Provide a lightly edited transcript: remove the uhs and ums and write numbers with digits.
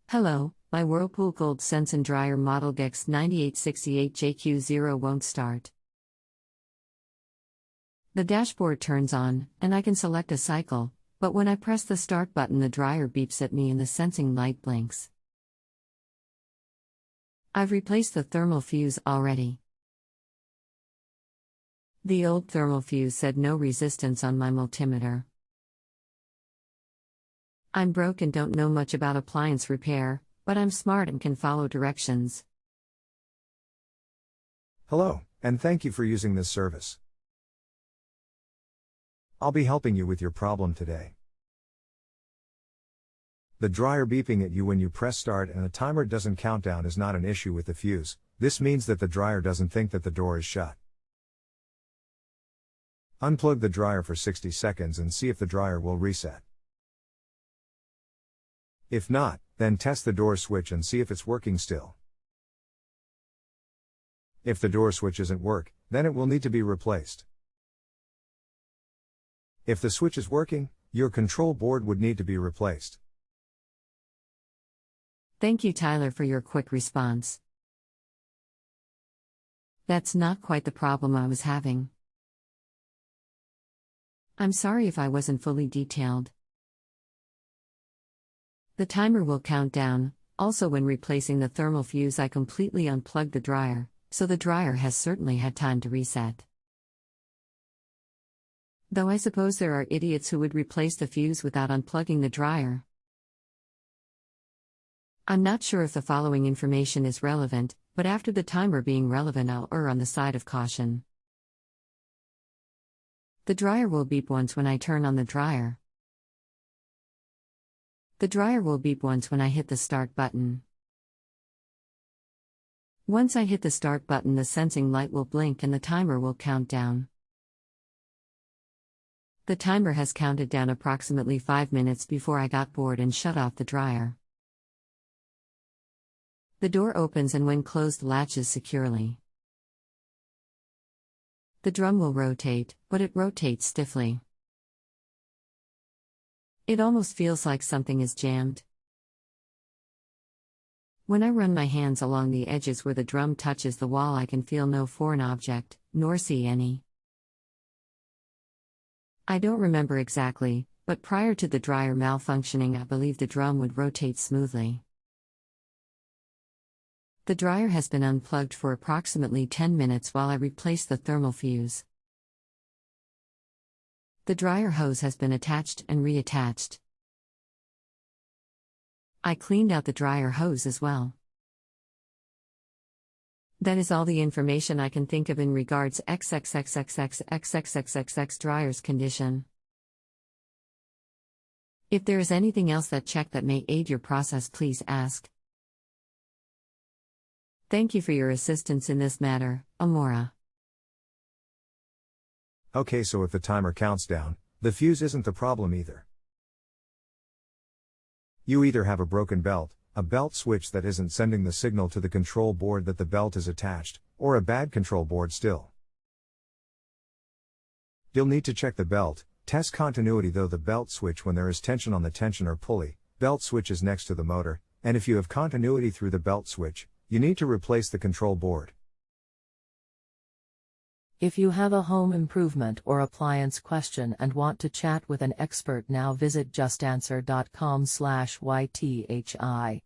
Hello, my Whirlpool Gold Senseon dryer model GEX9868JQ0 won't start. The dashboard turns on, and I can select a cycle, but when I press the start button the dryer beeps at me and the sensing light blinks. I've replaced the thermal fuse already. The old thermal fuse said no resistance on my multimeter. I'm broke and don't know much about appliance repair, but I'm smart and can follow directions. Hello, and thank you for using this service. I'll be helping you with your problem today. The dryer beeping at you when you press start and the timer doesn't count down is not an issue with the fuse. This means that the dryer doesn't think that the door is shut. Unplug the dryer for 60 seconds and see if the dryer will reset. If not, then test the door switch and see if it's working still. If the door switch isn't work, then it will need to be replaced. If the switch is working, your control board would need to be replaced. Thank you, Tyler, for your quick response. That's not quite the problem I was having. I'm sorry if I wasn't fully detailed. The timer will count down. Also, when replacing the thermal fuse I completely unplugged the dryer, so the dryer has certainly had time to reset. Though I suppose there are idiots who would replace the fuse without unplugging the dryer. I'm not sure if the following information is relevant, but after the timer being relevant I'll err on the side of caution. The dryer will beep once when I turn on the dryer. The dryer will beep once when I hit the start button. Once I hit the start button the sensing light will blink and the timer will count down. The timer has counted down approximately 5 minutes before I got bored and shut off the dryer. The door opens and when closed latches securely. The drum will rotate, but it rotates stiffly. It almost feels like something is jammed. When I run my hands along the edges where the drum touches the wall I can feel no foreign object, nor see any. I don't remember exactly, but prior to the dryer malfunctioning I believe the drum would rotate smoothly. The dryer has been unplugged for approximately 10 minutes while I replace the thermal fuse. The dryer hose has been attached and reattached. I cleaned out the dryer hose as well. That is all the information I can think of in regards XXXXXXXXXX dryer's condition. If there is anything else that check that may aid your process, please ask. Thank you for your assistance in this matter, Amora. Okay, so if the timer counts down, the fuse isn't the problem either. You either have a broken belt, a belt switch that isn't sending the signal to the control board that the belt is attached, or a bad control board still. You'll need to check the belt, test continuity though the belt switch when there is tension on the tension or pulley, belt switch is next to the motor, and if you have continuity through the belt switch, you need to replace the control board. If you have a home improvement or appliance question and want to chat with an expert now visit JustAnswer.com/YTHI.